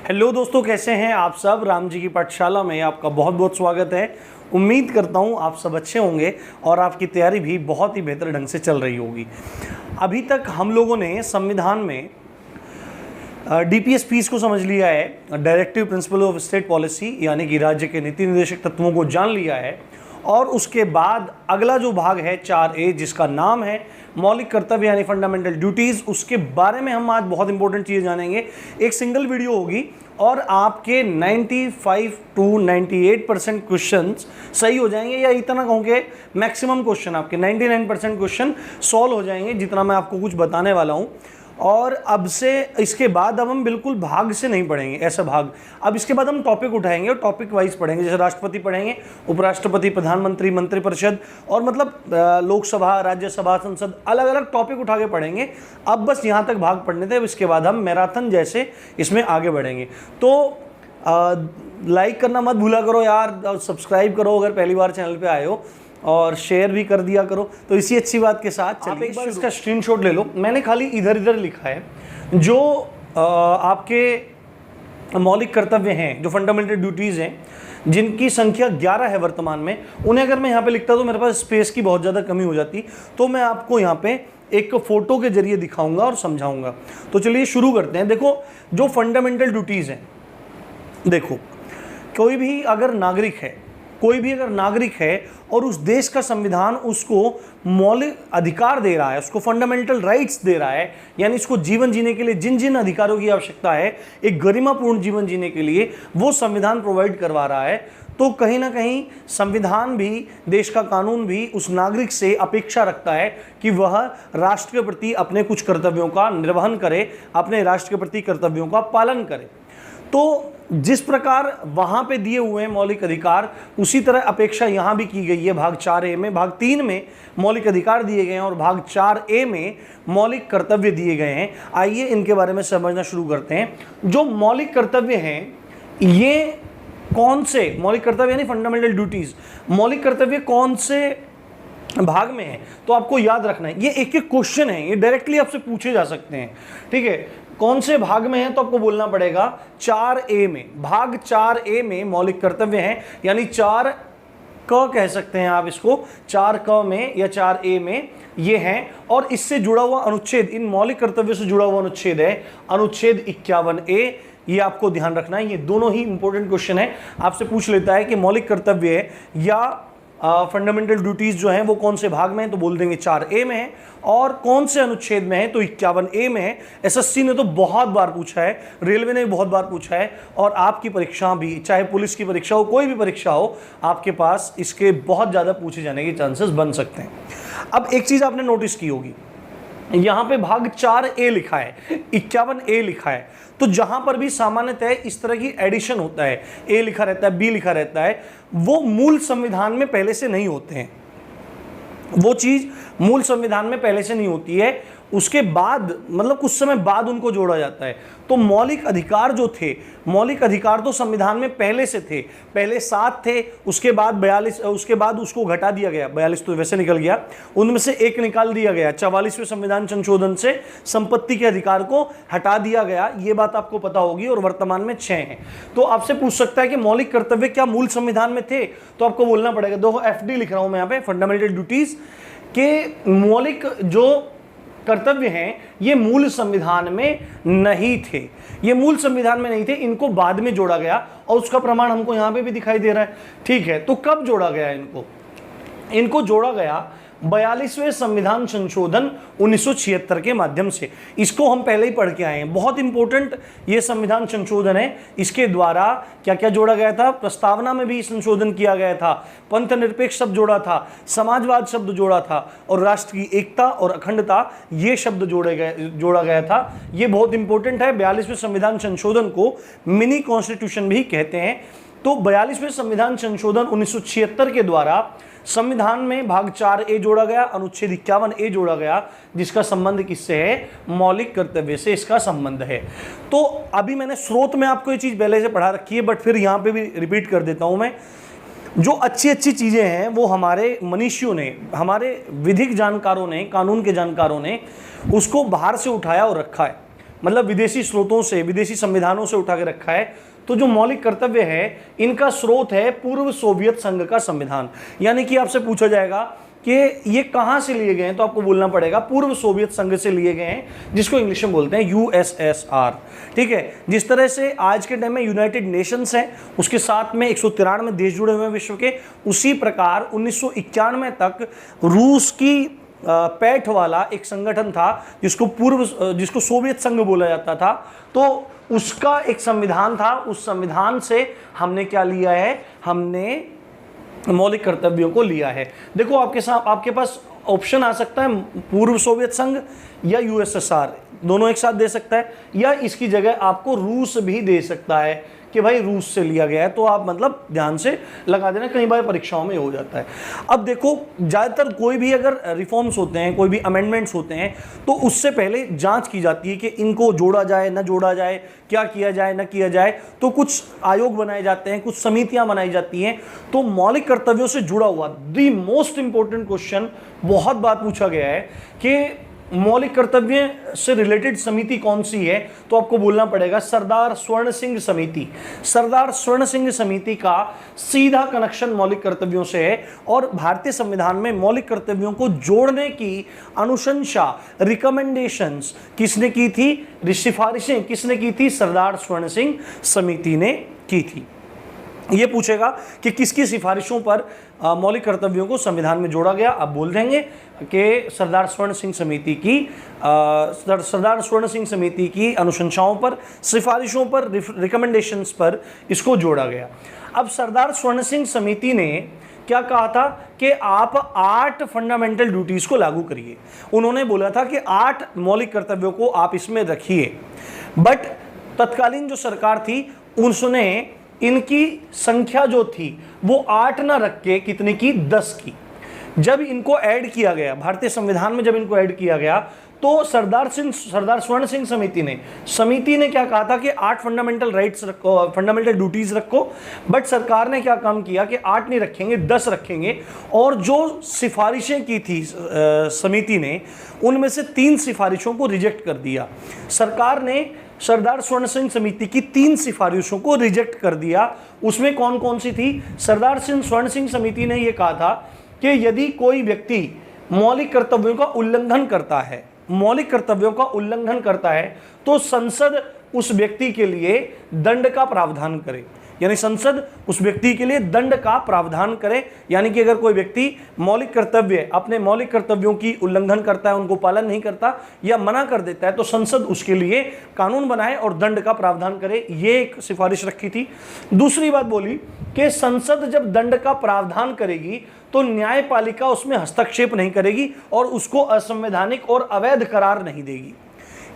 Hello दोस्तों, कैसे हैं आप सब। राम जी की पाठशाला में आपका बहुत बहुत स्वागत है। उम्मीद करता हूं आप सब अच्छे होंगे और आपकी तैयारी भी बहुत ही बेहतर ढंग से चल रही होगी। अभी तक हम लोगों ने संविधान में डीपीएस पीस को समझ लिया है, directive principle of state policy, यानी कि राज्य के नीति निर्देशक तत्वों को जान लिया है। और उसके बाद अगला जो भाग है 4A, जिसका नाम है मौलिक कर्तव्य यानी फंडामेंटल ड्यूटीज़, उसके बारे में हम आज बहुत इंपॉर्टेंट चीज़ जानेंगे। एक सिंगल वीडियो होगी और आपके 95 to 98% क्वेश्चन सही हो जाएंगे, या इतना कहूँ कि मैक्सिमम क्वेश्चन आपके 99% क्वेश्चन सॉल्व हो जाएंगे, जितना मैं आपको कुछ बताने वाला हूँ। और अब से इसके बाद अब हम बिल्कुल भाग से नहीं पढ़ेंगे, ऐसा भाग। अब इसके बाद हम टॉपिक उठाएंगे और टॉपिक वाइज पढ़ेंगे, जैसे राष्ट्रपति पढ़ेंगे, उपराष्ट्रपति, प्रधानमंत्री, मंत्रिपरिषद, और मतलब लोकसभा, राज्यसभा, संसद, अलग अलग टॉपिक उठा के पढ़ेंगे। अब बस यहाँ तक भाग पढ़ने थे, इसके बाद हम मैराथन जैसे इसमें आगे बढ़ेंगे। तो लाइक करना मत भूला करो यार, और सब्सक्राइब करो अगर पहली बार चैनल पे आए हो, और शेयर भी कर दिया करो। तो इसी अच्छी बात के साथ आप एक बार इसका स्क्रीनशॉट ले लो। मैंने खाली इधर इधर लिखा है जो आपके मौलिक कर्तव्य हैं, जो फंडामेंटल ड्यूटीज़ हैं, जिनकी संख्या 11 है वर्तमान में। उन्हें अगर मैं यहाँ पे लिखता तो मेरे पास स्पेस की बहुत ज़्यादा कमी हो जाती, तो मैं आपको यहाँ पे एक फोटो के जरिए दिखाऊंगा और समझाऊंगा। तो चलिए शुरू करते हैं। देखो, जो फंडामेंटल ड्यूटीज़ हैं, देखो कोई भी अगर नागरिक है और उस देश का संविधान उसको मौलिक अधिकार दे रहा है, उसको फंडामेंटल राइट्स दे रहा है, यानी इसको जीवन जीने के लिए जिन जिन अधिकारों की आवश्यकता है, एक गरिमापूर्ण जीवन जीने के लिए वो संविधान प्रोवाइड करवा रहा है, तो कहीं ना कहीं संविधान भी, देश का कानून भी उस नागरिक से अपेक्षा रखता है कि वह राष्ट्र के प्रति अपने कुछ कर्तव्यों का निर्वहन करे, अपने राष्ट्र के प्रति कर्तव्यों का पालन करे। तो जिस प्रकार वहां पे दिए हुए हैं मौलिक अधिकार, उसी तरह अपेक्षा यहां भी की गई है। भाग 4A में, भाग 3 में मौलिक अधिकार दिए गए हैं और भाग 4A में मौलिक कर्तव्य दिए गए हैं। आइए इनके बारे में समझना शुरू करते हैं। जो मौलिक कर्तव्य हैं, ये कौन से मौलिक कर्तव्य यानी फंडामेंटल ड्यूटीज, मौलिक कर्तव्य कौन से भाग में है, तो आपको याद रखना है। ये एक एक क्वेश्चन है, ये डायरेक्टली आपसे पूछे जा सकते हैं, ठीक है। कौन से भाग में है तो आपको बोलना पड़ेगा 4A में। भाग 4A में मौलिक कर्तव्य हैं, यानी 4 क कह सकते हैं आप इसको, 4 क में या 4A में ये हैं। और इससे जुड़ा हुआ अनुच्छेद, इन मौलिक कर्तव्य से जुड़ा हुआ अनुच्छेद है अनुच्छेद 51A। ये आपको ध्यान रखना है, ये दोनों ही इंपॉर्टेंट क्वेश्चन है। आपसे पूछ लेता है कि मौलिक कर्तव्य है या फंडामेंटल ड्यूटीज जो हैं वो कौन से भाग में है, तो बोल देंगे 4A में है। और कौन से अनुच्छेद में है, तो 51A में है। एसएससी ने तो बहुत बार पूछा है, रेलवे ने भी बहुत बार पूछा है, और आपकी परीक्षा भी, चाहे पुलिस की परीक्षा हो, कोई भी परीक्षा हो, आपके पास इसके बहुत ज़्यादा पूछे जाने के चांसेस बन सकते हैं। अब एक चीज़ आपने नोटिस की होगी, यहाँ पे भाग 4A लिखा है, 51A लिखा है, तो जहां पर भी सामान्यतः इस तरह की एडिशन होता है, A लिखा रहता है, B लिखा रहता है, वो मूल संविधान में पहले से नहीं होते हैं। वो चीज मूल संविधान में पहले से नहीं होती है, उसके बाद मतलब कुछ समय बाद उनको जोड़ा जाता है। तो मौलिक अधिकार जो थे, मौलिक अधिकार तो संविधान में पहले से थे, पहले 7 थे, उसके बाद 42, उसके बाद उसको घटा दिया गया, 42 तो वैसे निकल गया, उनमें से एक निकाल दिया गया। 44वें संविधान संशोधन से संपत्ति के अधिकार को हटा दिया गया, ये बात आपको पता होगी, और वर्तमान में 6 हैं। तो आपसे पूछ सकता है कि मौलिक कर्तव्य क्या मूल संविधान में थे, तो आपको बोलना पड़ेगा, देखो FD लिख रहा हूं मैं यहाँ पे, फंडामेंटल ड्यूटीज के मौलिक जो कर्तव्य हैं ये मूल संविधान में नहीं थे, ये मूल संविधान में नहीं थे, इनको बाद में जोड़ा गया, और उसका प्रमाण हमको यहां पे भी दिखाई दे रहा है, ठीक है। तो कब जोड़ा गया इनको जोड़ा गया 42वें संविधान संशोधन 1976 के माध्यम से। इसको हम पहले ही पढ़ के आए हैं, बहुत इंपॉर्टेंट ये संविधान संशोधन है। इसके द्वारा क्या क्या जोड़ा गया था, प्रस्तावना में भी संशोधन किया गया था, पंथ निरपेक्ष शब्द जोड़ा था, समाजवाद शब्द जोड़ा था, और राष्ट्र की एकता और अखंडता ये शब्द जोड़ा गया था। ये बहुत इंपॉर्टेंट है। 42वें संविधान संशोधन को मिनी कॉन्स्टिट्यूशन भी कहते हैं। तो 42वें संविधान संशोधन 1976 के द्वारा संविधान में भाग 4A जोड़ा गया, अनुच्छेद 51A जोड़ा गया, जिसका संबंध किससे है, मौलिक कर्तव्य से इसका संबंध है। तो अभी मैंने स्रोत में आपको ये चीज पहले से पढ़ा रखी है, बट फिर यहाँ पे भी रिपीट कर देता हूं मैं। जो अच्छी अच्छी चीजें हैं वो हमारे मनीषियों ने, हमारे विधिक जानकारों ने, कानून के जानकारों ने उसको बाहर से उठाया और रखा है। मतलब विदेशी स्रोतों से, विदेशी संविधानों से उठा के रखा है। तो जो मौलिक कर्तव्य है इनका स्रोत है पूर्व सोवियत संघ का संविधान। यानी कि आपसे पूछा जाएगा कि ये कहां से लिए गए हैं, तो आपको बोलना पड़ेगा पूर्व सोवियत संघ से लिए गए हैं, जिसको इंग्लिश में बोलते हैं यूएसएसआर। ठीक है, जिस तरह से आज के टाइम में यूनाइटेड नेशंस है, उसके साथ में 193 देश जुड़े हुए हैं विश्व के, उसी प्रकार 1991 तक रूस की पैठ वाला एक संगठन था जिसको सोवियत संघ बोला जाता था। तो उसका एक संविधान था, उस संविधान से हमने क्या लिया है, हमने मौलिक कर्तव्यों को लिया है। देखो आपके पास ऑप्शन आ सकता है पूर्व सोवियत संघ या यूएसएसआर, दोनों एक साथ दे सकता है, या इसकी जगह आपको रूस भी दे सकता है कि भाई रूस से लिया गया है। तो आप मतलब ध्यान से लगा देना, कई बार परीक्षाओं में हो जाता है। अब देखो ज़्यादातर कोई भी अगर रिफॉर्म्स होते हैं, कोई भी अमेंडमेंट्स होते हैं, तो उससे पहले जांच की जाती है कि इनको जोड़ा जाए न जोड़ा जाए, क्या किया जाए न किया जाए। तो कुछ आयोग बनाए जाते हैं, कुछ समितियां बनाई जाती हैं। तो मौलिक कर्तव्यों से जुड़ा हुआ द मोस्ट इंपॉर्टेंट क्वेश्चन, बहुत बार पूछा गया है कि मौलिक कर्तव्य से रिलेटेड समिति कौन सी है, तो आपको बोलना पड़ेगा सरदार स्वर्ण सिंह समिति। सरदार स्वर्ण सिंह समिति का सीधा कनेक्शन मौलिक कर्तव्यों से है, और भारतीय संविधान में मौलिक कर्तव्यों को जोड़ने की अनुशंसा, रिकमेंडेशंस किसने की थी, सिफारिशें किसने की थी, सरदार स्वर्ण सिंह समिति ने की थी। ये पूछेगा कि किसकी सिफारिशों पर मौलिक कर्तव्यों को संविधान में जोड़ा गया, आप बोल देंगे कि सरदार स्वर्ण सिंह समिति की अनुशंसाओं पर, सिफारिशों पर, रिकमेंडेशंस पर इसको जोड़ा गया। अब सरदार स्वर्ण सिंह समिति ने क्या कहा था कि आप 8 फंडामेंटल ड्यूटीज को लागू करिए। उन्होंने बोला था कि 8 मौलिक कर्तव्यों को आप इसमें रखिए, बट तत्कालीन जो सरकार थी उसने इनकी संख्या जो थी वो 8 ना रख के कितने की, 10 की। जब इनको ऐड किया गया भारतीय संविधान में, जब इनको ऐड किया गया, तो सरदार स्वर्ण सिंह समिति ने क्या कहा था कि 8 फंडामेंटल राइट्स रखो, फंडामेंटल ड्यूटीज रखो। बट सरकार ने क्या काम किया कि 8 नहीं रखेंगे, 10 रखेंगे। और जो सिफारिशें की थी समिति ने, उनमें से 3 सिफारिशों को रिजेक्ट कर दिया। सरकार ने सरदार स्वर्ण सिंह समिति की 3 सिफारिशों को रिजेक्ट कर दिया। उसमें कौन कौन सी थी? सरदार स्वर्ण सिंह समिति ने यह कहा था कि यदि कोई व्यक्ति मौलिक कर्तव्यों का उल्लंघन करता है, तो संसद उस व्यक्ति के लिए दंड का प्रावधान करे। यानी संसद उस व्यक्ति के लिए दंड का प्रावधान करे। यानी कि अगर कोई व्यक्ति अपने मौलिक कर्तव्यों की उल्लंघन करता है, उनको पालन नहीं करता या मना कर देता है, तो संसद उसके लिए कानून बनाए और दंड का प्रावधान करे। ये एक सिफारिश रखी थी। दूसरी बात बोली कि संसद जब दंड का प्रावधान करेगी तो न्यायपालिका उसमें हस्तक्षेप नहीं करेगी और उसको असंवैधानिक और अवैध करार नहीं देगी।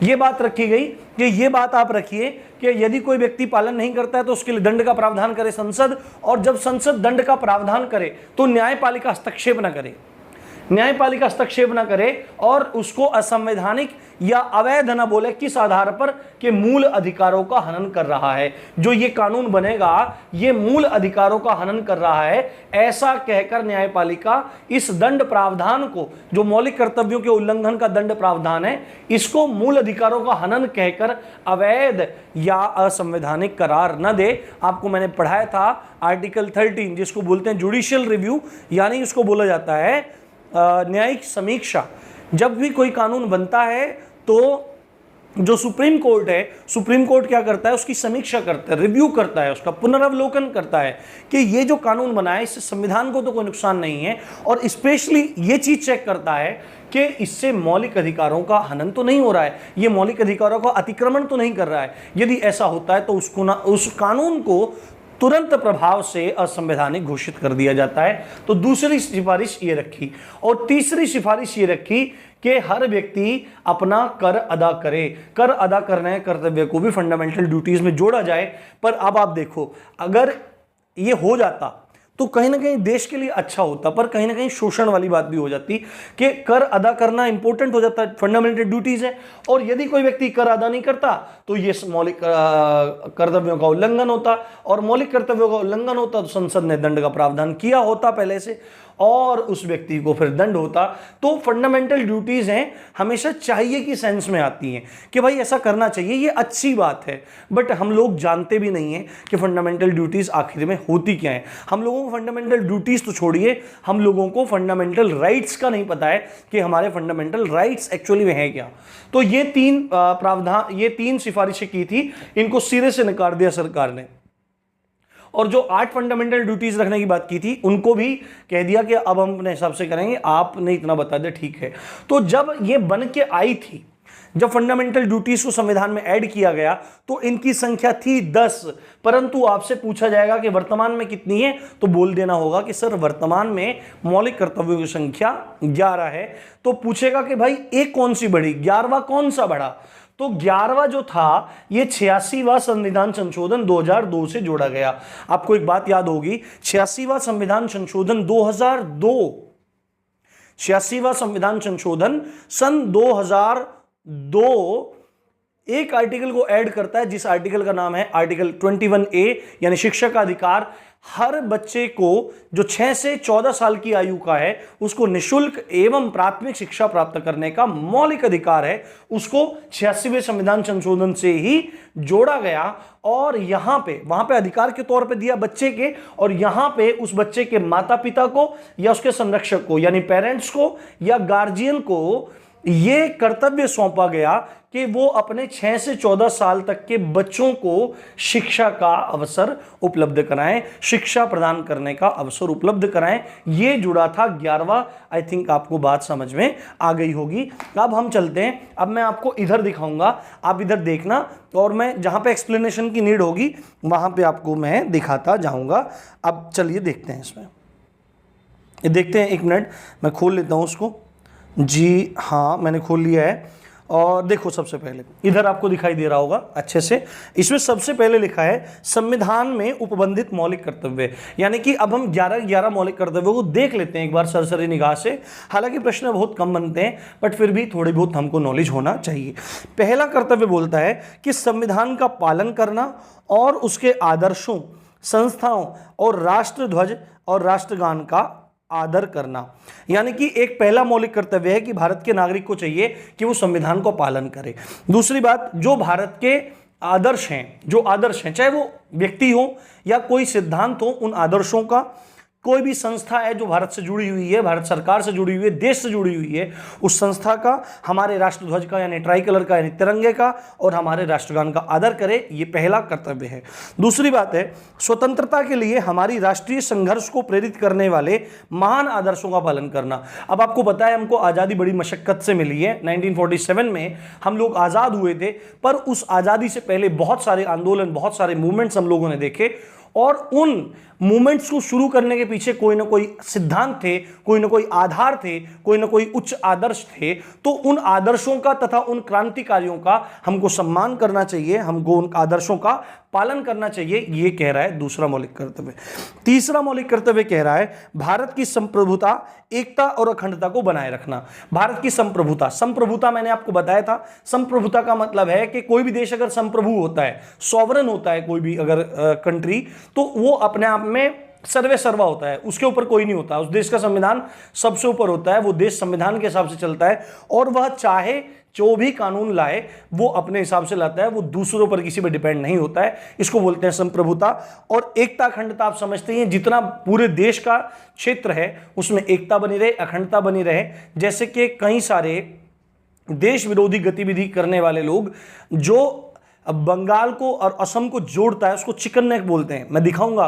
ये बात रखी गई कि ये बात आप रखिए कि यदि कोई व्यक्ति पालन नहीं करता है तो उसके लिए दंड का प्रावधान करे संसद, और जब संसद दंड का प्रावधान करे तो न्यायपालिका हस्तक्षेप न करे और उसको असंवैधानिक या अवैध न बोले। किस आधार पर? कि मूल अधिकारों का हनन कर रहा है। जो ये कानून बनेगा ये मूल अधिकारों का हनन कर रहा है, ऐसा कहकर न्यायपालिका इस दंड प्रावधान को, जो मौलिक कर्तव्यों के उल्लंघन का दंड प्रावधान है, इसको मूल अधिकारों का हनन कहकर अवैध या असंवैधानिक करार न दे। आपको मैंने पढ़ाया था आर्टिकल 13, जिसको बोलते हैं जुडिशियल रिव्यू, यानी इसको बोला जाता है न्यायिक समीक्षा। जब भी कोई कानून बनता है तो जो सुप्रीम कोर्ट क्या करता है, उसकी समीक्षा करता है, रिव्यू करता है, उसका पुनरावलोकन करता है कि ये जो कानून बना है इससे संविधान को तो कोई नुकसान नहीं है, और स्पेशली ये चीज चेक करता है कि इससे मौलिक अधिकारों का हनन तो नहीं हो रहा है, ये मौलिक अधिकारों का अतिक्रमण तो नहीं कर रहा है। यदि ऐसा होता है तो उस कानून को तुरंत प्रभाव से असंवैधानिक घोषित कर दिया जाता है। तो दूसरी सिफारिश ये रखी, और तीसरी सिफारिश ये रखी कि हर व्यक्ति अपना कर अदा करे। कर अदा करने कर्तव्य को भी फंडामेंटल ड्यूटीज में जोड़ा जाए। पर अब आप देखो, अगर ये हो जाता तो कहीं ना कहीं देश के लिए अच्छा होता, पर कहीं ना कहीं शोषण वाली बात भी हो जाती कि कर अदा करना इंपॉर्टेंट हो जाता है, फंडामेंटल ड्यूटीज है, और यदि कोई व्यक्ति कर अदा नहीं करता तो ये मौलिक कर्तव्यों का उल्लंघन होता, और मौलिक कर्तव्यों का उल्लंघन होता तो संसद ने दंड का प्रावधान किया होता पहले से, और उस व्यक्ति को फिर दंड होता। तो फंडामेंटल ड्यूटीज हैं, हमेशा चाहिए की सेंस में आती हैं कि भाई ऐसा करना चाहिए, ये अच्छी बात है, बट हम लोग जानते भी नहीं हैं कि फंडामेंटल ड्यूटीज आखिर में होती क्या है। हम लोगों को फंडामेंटल ड्यूटीज तो छोड़िए, हम लोगों को फंडामेंटल राइट्स का नहीं पता है कि हमारे फंडामेंटल राइट्स एक्चुअली में है क्या। तो ये तीन प्रावधान, ये तीन सिफारिशें की थी, इनको सिरे से नकार दिया सरकार ने। और जो 8 फंडामेंटल ड्यूटीज रखने की बात की थी, उनको भी कह दिया कि अब हम अपने हिसाब से करेंगे, आपने इतना बता दिया ठीक है। तो जब ये बन के आई थी, जब फंडामेंटल ड्यूटीज को संविधान में ऐड किया गया, तो इनकी संख्या थी 10, परंतु आपसे पूछा जाएगा कि वर्तमान में कितनी है, तो बोल देना होगा कि सर वर्तमान में मौलिक कर्तव्यों की संख्या 11 है। तो पूछेगा कि भाई एक कौन सी बढ़ी, 11वां कौन सा बढ़ा, तो 11वां जो था ये 86वां संविधान संशोधन 2002 से जोड़ा गया। आपको एक बात याद होगी, 86वां संविधान संशोधन 2002, 86वां संविधान संशोधन सन 2002 एक आर्टिकल को ऐड करता है, जिस आर्टिकल का नाम है आर्टिकल 21A, यानी शिक्षा का अधिकार। हर बच्चे को जो 6 से 14 साल की आयु का है, उसको निशुल्क एवं प्राथमिक शिक्षा प्राप्त करने का मौलिक अधिकार है, उसको 86वें संविधान संशोधन से ही जोड़ा गया। और यहां पे वहां पे अधिकार के तौर पे दिया बच्चे के, और यहां पे उस बच्चे के माता पिता को या उसके संरक्षक को, यानी पेरेंट्स को या गार्जियन को ये कर्तव्य सौंपा गया कि वो अपने 6 से 14 साल तक के बच्चों को शिक्षा का अवसर उपलब्ध कराएं, शिक्षा प्रदान करने का अवसर उपलब्ध कराएं। ये जुड़ा था 11वां। आई थिंक आपको बात समझ में आ गई होगी। अब हम चलते हैं, अब मैं आपको इधर दिखाऊंगा, आप इधर देखना, और मैं जहां पे एक्सप्लेनेशन की नीड होगी वहां पे आपको मैं दिखाता जाऊंगा। अब चलिए देखते हैं, इसमें ये देखते हैं, एक मिनट मैं खोल लेता हूं उसको। जी हाँ, मैंने खोल लिया है। और देखो, सबसे पहले इधर आपको दिखाई दे रहा होगा अच्छे से, इसमें सबसे पहले लिखा है संविधान में उपबंधित मौलिक कर्तव्य, यानी कि अब हम 11 मौलिक कर्तव्यों को देख लेते हैं एक बार सरसरी निगाह से। हालांकि प्रश्न बहुत कम बनते हैं, बट फिर भी थोड़ी बहुत हमको नॉलेज होना चाहिए। पहला कर्तव्य बोलता है कि संविधान का पालन करना और उसके आदर्शों, संस्थाओं और राष्ट्रध्वज और राष्ट्रगान का आदर करना। यानी कि एक पहला मौलिक कर्तव्य है कि भारत के नागरिक को चाहिए कि वो संविधान को पालन करे। दूसरी बात, जो भारत के आदर्श हैं, जो आदर्श हैं, चाहे वो व्यक्ति हो या कोई सिद्धांत हो, उन आदर्शों का, कोई भी संस्था है जो भारत से जुड़ी हुई है, भारत सरकार से जुड़ी हुई है, देश से जुड़ी हुई है, उस संस्था का, हमारे राष्ट्रध्वज का यानी ट्राई कलर का यानी तिरंगे का, और हमारे राष्ट्रगान का आदर करे। ये पहला कर्तव्य है। दूसरी बात है, स्वतंत्रता के लिए हमारी राष्ट्रीय संघर्ष को प्रेरित करने वाले महान आदर्शों का पालन करना। अब आपको पता है, हमको आज़ादी बड़ी मशक्कत से मिली है। 1947 में हम लोग आज़ाद हुए थे, पर उस आज़ादी से पहले बहुत सारे आंदोलन, बहुत सारे मूवमेंट्स हम लोगों ने देखे, और उन मूवमेंट्स को शुरू करने के पीछे कोई ना कोई सिद्धांत थे, कोई ना कोई आधार थे, कोई ना कोई उच्च आदर्श थे। तो उन आदर्शों का तथा उन क्रांतिकारियों का हमको सम्मान करना चाहिए, हमको उन आदर्शों का पालन करना चाहिए। ये कह रहा है दूसरा मौलिक कर्तव्य। तीसरा मौलिक कर्तव्य कह रहा है भारत की संप्रभुता, एकता और अखंडता को बनाए रखना। भारत की संप्रभुता, संप्रभुता मैंने आपको बताया था, संप्रभुता का मतलब है कि कोई भी देश अगर संप्रभु होता है, सॉवरन होता है, कोई भी अगर कंट्री, तो वो अपने आप में सर्वे सर्वा होता है, उसके ऊपर कोई नहीं होता। उस देश का संविधान सबसे ऊपर होता है, वो देश संविधान के हिसाब से चलता है, और वह चाहे जो भी कानून लाए वो अपने हिसाब से लाता है, वो दूसरों पर किसी पर डिपेंड नहीं होता है। इसको बोलते हैं संप्रभुता। और एकता अखंडता आप समझते हैं, जितना पूरे देश का क्षेत्र है उसमें एकता बनी रहे, अखंडता बनी रहे। जैसे कि कई सारे देश विरोधी गतिविधि करने वाले लोग, जो बंगाल को और असम को जोड़ता है, उसको चिकन नेक बोलते हैं। मैं दिखाऊंगा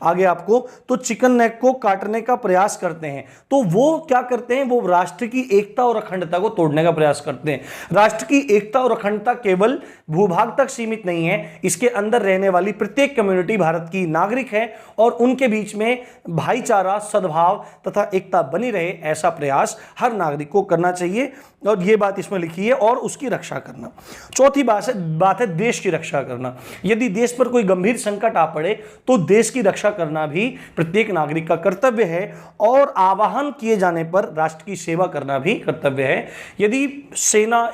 आगे आपको। तो चिकन नेक को काटने का प्रयास करते हैं। तो वो क्या करते हैं, वो राष्ट्र की एकता और अखंडता को तोड़ने का प्रयास करते हैं। राष्ट्र की एकता और अखंडता केवल भूभाग तक सीमित नहीं है, इसके अंदर रहने वाली प्रत्येक कम्युनिटी भारत की नागरिक है, और उनके बीच में भाईचारा, सद्भाव तथा एकता बनी रहे, ऐसा प्रयास हर नागरिक को करना चाहिए। और ये बात इसमें लिखी है, और उसकी रक्षा करना। चौथी बात है देश की रक्षा करना। यदि देश पर कोई गंभीर संकट आ पड़े तो देश की रक्षा करना भी प्रत्येक नागरिक का कर्तव्य है, और आवाहन किए जाने पर राष्ट्र की सेवा करना भी कर्तव्य है। यदि सेना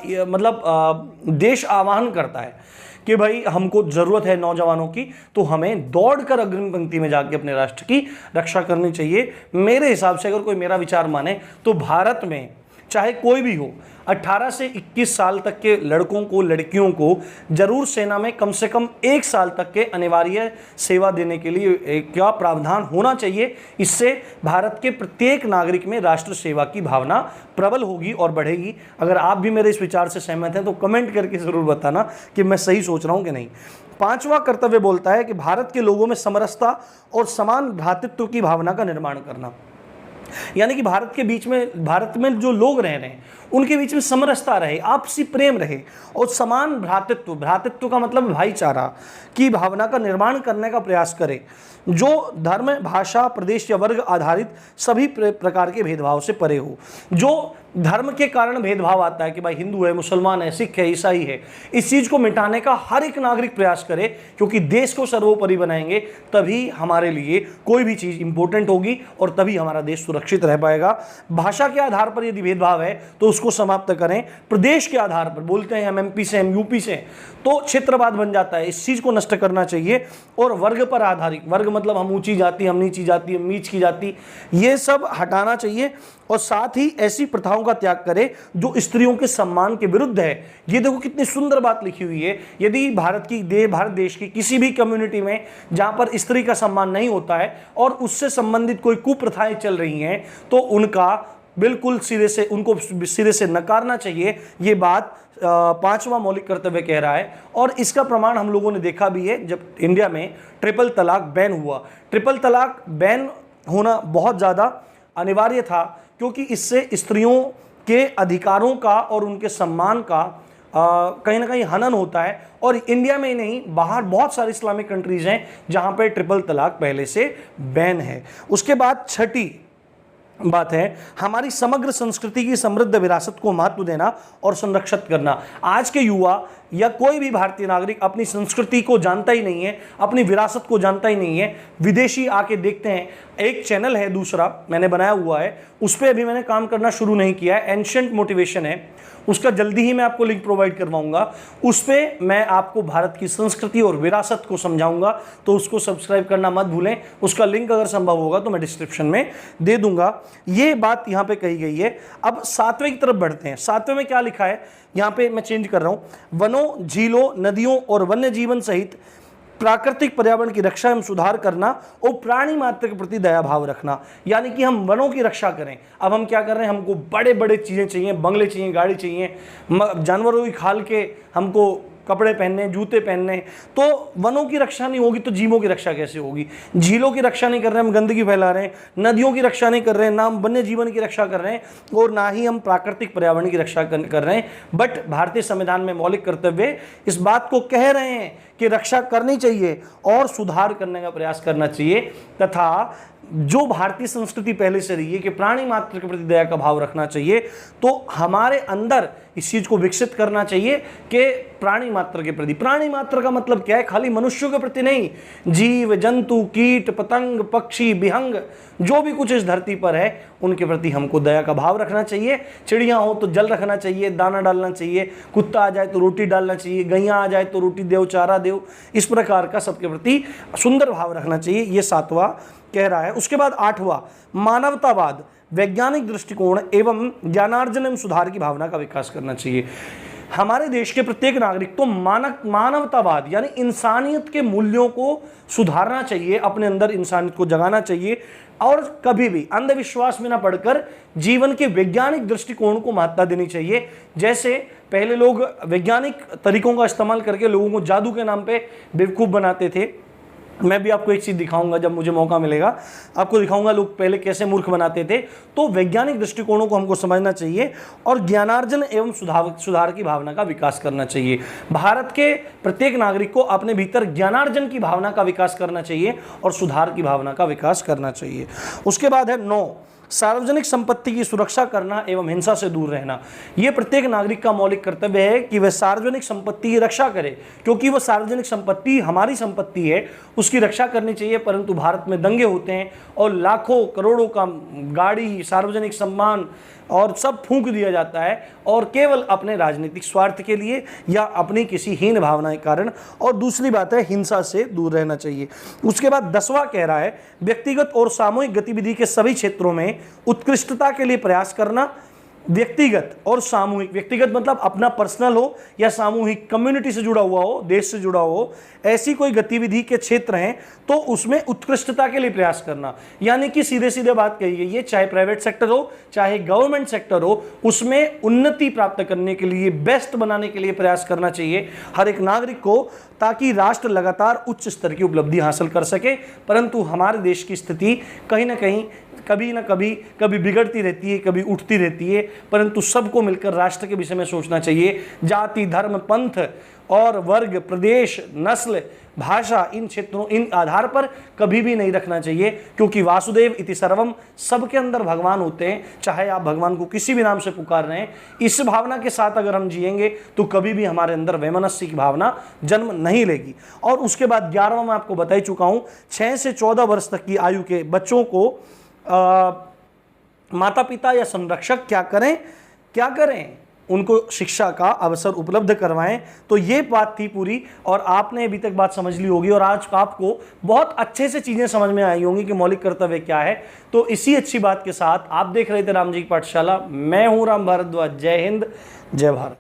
देश आवाहन करता है कि भाई हमको जरूरत है नौजवानों की, तो हमें दौड़कर अग्रिम पंक्ति में जाके अपने राष्ट्र की रक्षा करनी चाहिए। मेरे हिसाब से अगर कोई मेरा विचार माने तो भारत में चाहे कोई भी हो, 18 से 21 साल तक के लड़कों को, लड़कियों को जरूर सेना में कम से कम 1 साल तक के अनिवार्य सेवा देने के लिए क्या प्रावधान होना चाहिए। इससे भारत के प्रत्येक नागरिक में राष्ट्र सेवा की भावना प्रबल होगी और बढ़ेगी। अगर आप भी मेरे इस विचार से सहमत हैं तो कमेंट करके जरूर बताना कि मैं सही सोच रहा हूं कि नहीं। 5वां कर्तव्य बोलता है कि भारत के लोगों में समरसता और समान भ्रातृत्व की भावना का निर्माण करना। यानी कि भारत में जो लोग रह रहे हैं उनके बीच में समरसता रहे, आपसी प्रेम रहे और समान भ्रातृत्व का मतलब भाईचारा की भावना का निर्माण करने का प्रयास करें, जो धर्म, भाषा, प्रदेश या वर्ग आधारित सभी प्रकार के भेदभाव से परे हो। जो धर्म के कारण भेदभाव आता है कि भाई हिंदू है, मुसलमान है, सिख है, ईसाई है, इस चीज को मिटाने का हर एक नागरिक प्रयास करे, क्योंकि देश को सर्वोपरि बनाएंगे तभी हमारे लिए कोई भी चीज इंपॉर्टेंट होगी और तभी हमारा देश सुरक्षित रह पाएगा। भाषा के आधार पर यदि भेदभाव है तो उसको समाप्त करें। प्रदेश के आधार पर बोलते हैं हम एमपी से, हम यूपी से, तो क्षेत्रवाद बन जाता है, इस चीज को नष्ट करना चाहिए। और वर्ग पर आधारित, वर्ग मतलब हम ऊंची जाति, हम नीची जाति, हम नीच की जाति, ये सब हटाना चाहिए। और साथ ही ऐसी प्रथाओं का त्याग करें जो स्त्रियों के सम्मान के विरुद्ध है। ये देखो कितनी सुंदर बात लिखी हुई है। यदि भारत देश की किसी भी कम्युनिटी में जहां पर स्त्री का सम्मान नहीं होता है और उससे संबंधित कोई कुप्रथाएं चल रही हैं, तो उनका बिल्कुल सिरे से नकारना चाहिए। ये बात 5वां मौलिक कर्तव्य कह रहा है। और इसका प्रमाण हम लोगों ने देखा भी है जब इंडिया में ट्रिपल तलाक बैन हुआ। ट्रिपल तलाक बैन होना बहुत ज़्यादा अनिवार्य था, क्योंकि इससे स्त्रियों के अधिकारों का और उनके सम्मान का कहीं ना कहीं हनन होता है। और इंडिया में ही नहीं, बाहर बहुत सारी इस्लामिक कंट्रीज हैं जहां पे ट्रिपल तलाक पहले से बैन है। उसके बाद 6ठी बात है हमारी समग्र संस्कृति की समृद्ध विरासत को महत्व देना और संरक्षित करना। आज के युवा या कोई भी भारतीय नागरिक अपनी संस्कृति को जानता ही नहीं है, अपनी विरासत को जानता ही नहीं है। विदेशी आके देखते हैं। एक चैनल है दूसरा मैंने बनाया हुआ है, उस पर अभी मैंने काम करना शुरू नहीं किया है, एंशिएंट मोटिवेशन है, उसका जल्दी ही मैं आपको लिंक प्रोवाइड करवाऊंगा। उस पर मैं आपको भारत की संस्कृति और विरासत को समझाऊंगा, तो उसको सब्सक्राइब करना मत भूलें। उसका लिंक अगर संभव होगा तो मैं डिस्क्रिप्शन में दे दूंगा। ये बात यहाँ पे कही गई है। अब 7वें की तरफ बढ़ते हैं। 7वें में क्या लिखा है, यहाँ पे मैं चेंज कर रहा हूं। वनों, झीलों, नदियों और वन्य जीवन सहित प्राकृतिक पर्यावरण की रक्षा एवं सुधार करना और प्राणी मात्र के प्रति दया भाव रखना। यानी कि हम वनों की रक्षा करें। अब हम क्या कर रहे हैं, हमको बड़े बड़े चीज़ें चाहिए, बंगले चाहिए, गाड़ी चाहिए, जानवरों की खाल के हमको कपड़े पहनने, जूते पहनने, तो वनों की रक्षा नहीं होगी तो जीवों की रक्षा कैसे होगी। झीलों की रक्षा नहीं कर रहे हैं, हम गंदगी फैला रहे हैं। नदियों की रक्षा नहीं कर रहे हैं, ना हम वन्य जीवन की रक्षा कर रहे हैं और ना ही हम प्राकृतिक पर्यावरण की रक्षा कर रहे हैं। बट भारतीय संविधान में मौलिक कर्तव्य इस बात को कह रहे हैं कि रक्षा करनी चाहिए और सुधार करने का प्रयास करना चाहिए। तथा जो भारतीय संस्कृति पहले से रही है कि प्राणी मात्र के प्रति दया का भाव रखना चाहिए, तो हमारे अंदर इस चीज को विकसित करना चाहिए कि प्राणी मात्र के प्रति, प्राणी मात्र का मतलब क्या है, खाली मनुष्यों के प्रति नहीं, जीव जंतु, कीट पतंग, पक्षी, विहंग, जो भी कुछ इस धरती पर है उनके प्रति हमको दया का भाव रखना चाहिए। चिड़िया हो तो जल रखना चाहिए, दाना डालना चाहिए, कुत्ता आ जाए तो रोटी डालना चाहिए, गैया आ जाए तो रोटी देव, चारा देव, इस प्रकार का सबके प्रति सुंदर भाव रखना चाहिए। ये 7वां कह रहा है। उसके बाद 8वां मानवतावाद, वैज्ञानिक दृष्टिकोण एवं ज्ञानार्जन एवं सुधार की भावना का विकास करना चाहिए। हमारे देश के प्रत्येक नागरिक को मानवतावाद यानी इंसानियत के मूल्यों को सुधारना चाहिए, अपने अंदर इंसानियत को जगाना चाहिए और कभी भी अंधविश्वास में ना पड़कर जीवन के वैज्ञानिक दृष्टिकोण को महत्ता देनी चाहिए। जैसे पहले लोग वैज्ञानिक तरीकों का इस्तेमाल करके लोगों को जादू के नाम पे बेवकूफ़ बनाते थे। मैं भी आपको एक चीज़ दिखाऊंगा, जब मुझे मौका मिलेगा आपको दिखाऊंगा लोग पहले कैसे मूर्ख बनाते थे। तो वैज्ञानिक दृष्टिकोणों को हमको समझना चाहिए और ज्ञानार्जन एवं सुधार की भावना का विकास करना चाहिए। भारत के प्रत्येक नागरिक को अपने भीतर ज्ञानार्जन की भावना का विकास करना चाहिए और सुधार की भावना का विकास करना चाहिए। उसके बाद है 9, सार्वजनिक संपत्ति की सुरक्षा करना एवं हिंसा से दूर रहना। यह प्रत्येक नागरिक का मौलिक कर्तव्य है कि वह सार्वजनिक संपत्ति की रक्षा करे, क्योंकि वह सार्वजनिक संपत्ति हमारी संपत्ति है, उसकी रक्षा करनी चाहिए। परंतु भारत में दंगे होते हैं और लाखों करोड़ों का गाड़ी, सार्वजनिक सम्मान और सब फूंक दिया जाता है, और केवल अपने राजनीतिक स्वार्थ के लिए या अपनी किसी हीन भावना के कारण। और दूसरी बात है, हिंसा से दूर रहना चाहिए। उसके बाद 10वां कह रहा है, व्यक्तिगत और सामूहिक गतिविधि के सभी क्षेत्रों में उत्कृष्टता के लिए प्रयास करना। व्यक्तिगत और सामूहिक, व्यक्तिगत मतलब अपना पर्सनल हो या सामूहिक, कम्युनिटी से जुड़ा हुआ हो, देश से जुड़ा हो, ऐसी कोई गतिविधि के क्षेत्र हैं तो उसमें उत्कृष्टता के लिए प्रयास करना। यानी कि सीधे सीधे बात कही गई है, चाहे प्राइवेट सेक्टर हो चाहे गवर्नमेंट सेक्टर हो, उसमें उन्नति प्राप्त करने के लिए, बेस्ट बनाने के लिए प्रयास करना चाहिए हर एक नागरिक को, ताकि राष्ट्र लगातार उच्च स्तर की उपलब्धि हासिल कर सके। परंतु हमारे देश की स्थिति कहीं ना कहीं कभी बिगड़ती रहती है, कभी उठती रहती है। परंतु सबको मिलकर राष्ट्र के विषय में सोचना चाहिए। जाति, धर्म, पंथ और वर्ग, प्रदेश, नस्ल, भाषा, इन क्षेत्रों, इन आधार पर कभी भी नहीं रखना चाहिए, क्योंकि वासुदेव इति सर्वम, सबके अंदर भगवान होते हैं। चाहे आप भगवान को किसी भी नाम से पुकार रहे हैं, इस भावना के साथ अगर हम जिएंगे तो कभी भी हमारे अंदर वैमनस्य की भावना जन्म नहीं लेगी। और उसके बाद 11वां मैं आपको बता ही चुका हूं, 6 से 14 वर्ष तक की आयु के बच्चों को माता पिता या संरक्षक क्या करें, उनको शिक्षा का अवसर उपलब्ध करवाएं। तो ये बात थी पूरी, और आपने अभी तक बात समझ ली होगी और आज आपको बहुत अच्छे से चीज़ें समझ में आई होंगी कि मौलिक कर्तव्य क्या है। तो इसी अच्छी बात के साथ आप देख रहे थे राम जी की पाठशाला। मैं हूं राम भारद्वाज। जय हिंद, जय भारत।